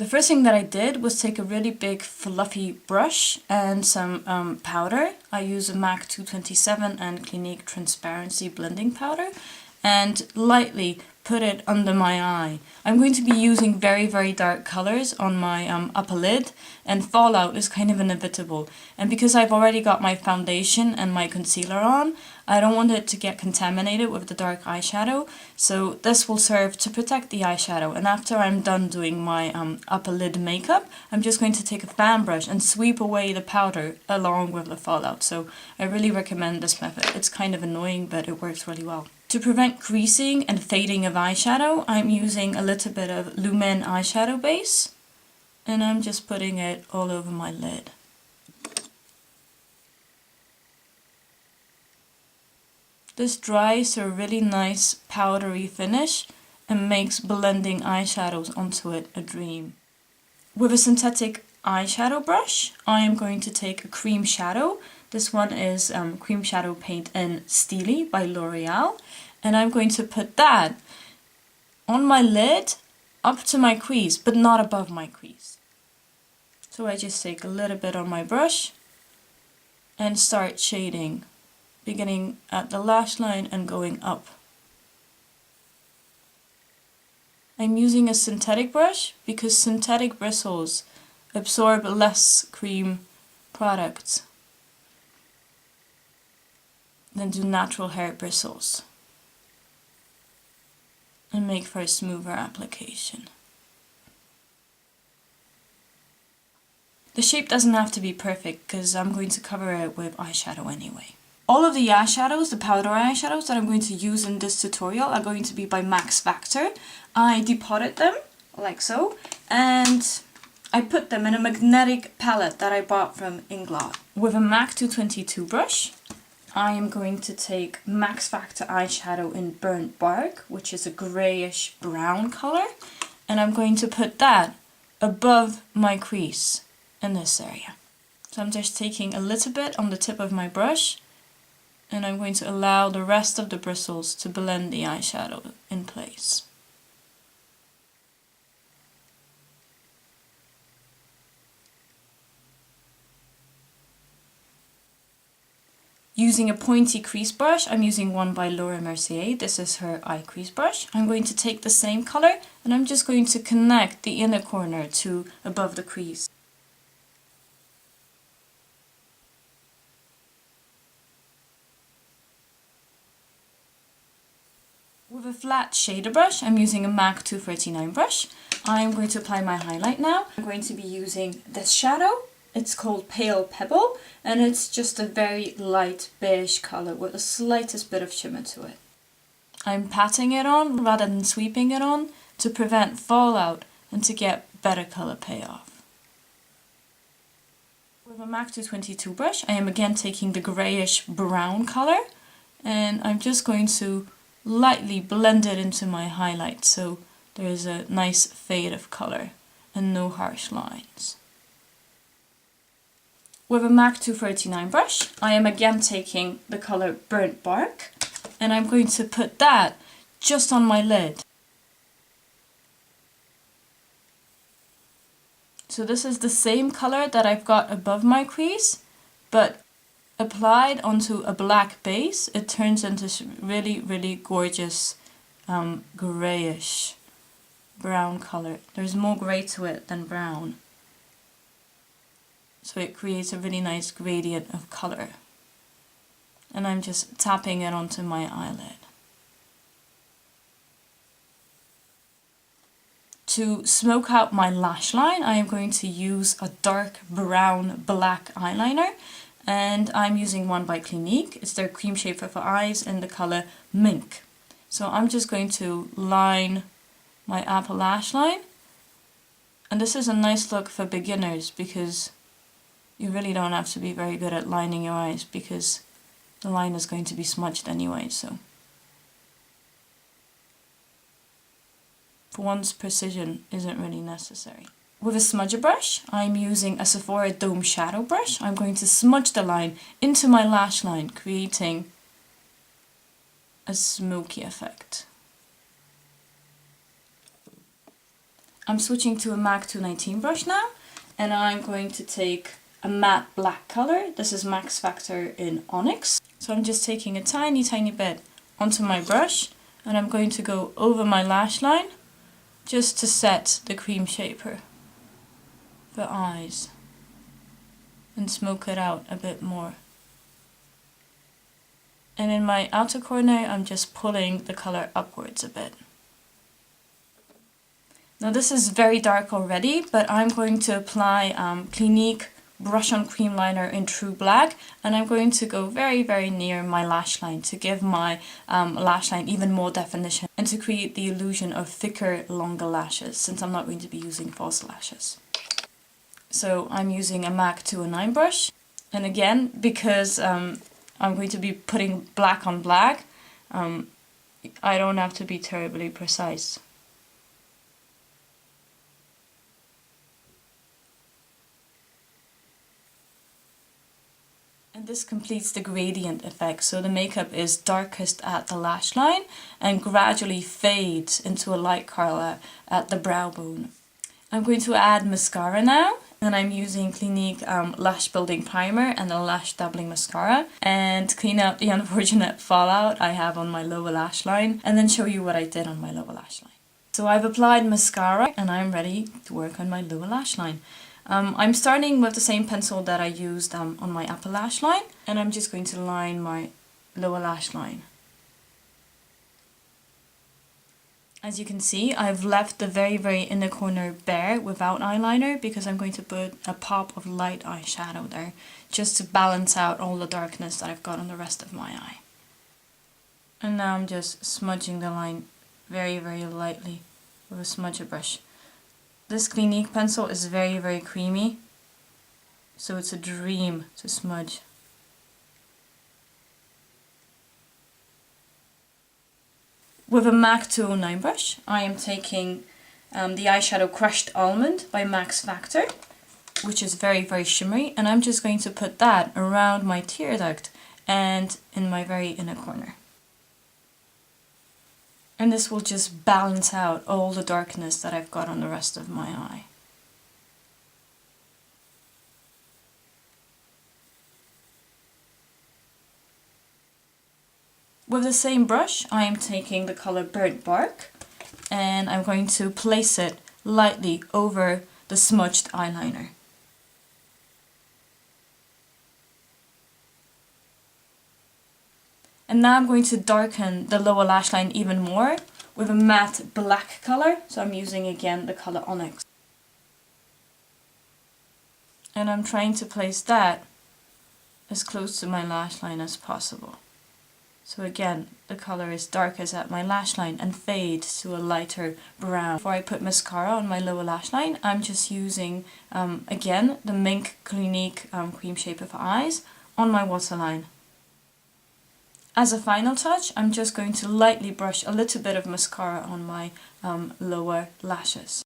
The first thing that I did was take a really big fluffy brush and some powder. I use a MAC 227 and Clinique Transparency Blending Powder and lightly put it under my eye. I'm going to be using very, very dark colors on my upper lid, and fallout is kind of inevitable. And because I've already got my foundation and my concealer on, I don't want it to get contaminated with the dark eyeshadow, so this will serve to protect the eyeshadow. And after I'm done doing my upper lid makeup, I'm just going to take a fan brush and sweep away the powder along with the fallout. So I really recommend this method. It's kind of annoying, but it works really well. To prevent creasing and fading of eyeshadow, I'm using a little bit of Lumene Eyeshadow base, and I'm just putting it all over my lid. This dries to a really nice powdery finish and makes blending eyeshadows onto it a dream. With a synthetic eyeshadow brush, I am going to take a cream shadow. This one is Cream Shadow Paint in Steely by L'Oreal, and I'm going to put that on my lid up to my crease, but not above my crease. So I just take a little bit on my brush and start shading, beginning at the lash line and going up. I'm using a synthetic brush because synthetic bristles absorb less cream products than do natural hair bristles, and make for a smoother application. The shape doesn't have to be perfect because I'm going to cover it with eyeshadow anyway. All of the eyeshadows, the powder eyeshadows that I'm going to use in this tutorial are going to be by Max Factor. I depotted them like so, and I put them in a magnetic palette that I bought from Inglot. With a MAC 222 brush, I am going to take Max Factor eyeshadow in Burnt Bark, which is a greyish brown colour, and I'm going to put that above my crease in this area. So I'm just taking a little bit on the tip of my brush, and I'm going to allow the rest of the bristles to blend the eyeshadow in place. Using a pointy crease brush, I'm using one by Laura Mercier. This is her eye crease brush. I'm going to take the same color and I'm just going to connect the inner corner to above the crease. With a flat shader brush, I'm using a MAC 239 brush. I'm going to apply my highlight now. I'm going to be using this shadow. It's called Pale Pebble, and it's just a very light beige color with the slightest bit of shimmer to it. I'm patting it on rather than sweeping it on to prevent fallout and to get better color payoff. With a MAC 222 brush, I am again taking the greyish brown color, and I'm just going to lightly blend it into my highlight so there is a nice fade of color and no harsh lines. With a MAC 239 brush, I am again taking the color Burnt Bark, and I'm going to put that just on my lid. So this is the same color that I've got above my crease, but applied onto a black base, it turns into this really, really gorgeous greyish brown color. There's more grey to it than brown. So it creates a really nice gradient of color. And I'm just tapping it onto my eyelid. To smoke out my lash line, I am going to use a dark brown black eyeliner. And I'm using one by Clinique. It's their cream shaper for eyes in the color Mink. So I'm just going to line my upper lash line. And this is a nice look for beginners because you really don't have to be very good at lining your eyes because the line is going to be smudged anyway, so. For once, precision isn't really necessary. With a smudger brush, I'm using a Sephora Dome Shadow brush. I'm going to smudge the line into my lash line, creating a smoky effect. I'm switching to a MAC 219 brush now, and I'm going to take a matte black color. This is Max Factor in Onyx. So I'm just taking a tiny bit onto my brush, and I'm going to go over my lash line just to set the cream shaper for eyes and smoke it out a bit more. And in my outer corner, I'm just pulling the color upwards a bit. Now this is very dark already, but I'm going to apply Clinique Brush on Cream Liner in True Black, and I'm going to go very near my lash line to give my lash line even more definition and to create the illusion of thicker, longer lashes, since I'm not going to be using false lashes. So I'm using a MAC 209 brush, and again, because I'm going to be putting black on black, I don't have to be terribly precise. And this completes the gradient effect, so the makeup is darkest at the lash line and gradually fades into a light color at the brow bone. I'm going to add mascara now, and I'm using Clinique Lash Building Primer and the Lash Doubling Mascara, and clean out the unfortunate fallout I have on my lower lash line, and then show you what I did on my lower lash line. So I've applied mascara and I'm ready to work on my lower lash line. I'm starting with the same pencil that I used on my upper lash line, and I'm just going to line my lower lash line. As you can see, I've left the very inner corner bare without eyeliner because I'm going to put a pop of light eyeshadow there just to balance out all the darkness that I've got on the rest of my eye. And now I'm just smudging the line very lightly with a smudger brush. This Clinique pencil is very creamy, so it's a dream to smudge. With a MAC 209 brush, I am taking the eyeshadow Crushed Almond by Max Factor, which is very shimmery, and I'm just going to put that around my tear duct and in my very inner corner. And this will just balance out all the darkness that I've got on the rest of my eye. With the same brush, I am taking the color Burnt Bark, and I'm going to place it lightly over the smudged eyeliner. And now I'm going to darken the lower lash line even more with a matte black color, so I'm using again the color Onyx. And I'm trying to place that as close to my lash line as possible. So again, the color is darkest at my lash line and fades to a lighter brown. Before I put mascara on my lower lash line, I'm just using, again, the Mink Clinique Cream Shaper for Eyes on my waterline. As a final touch, I'm just going to lightly brush a little bit of mascara on my lower lashes.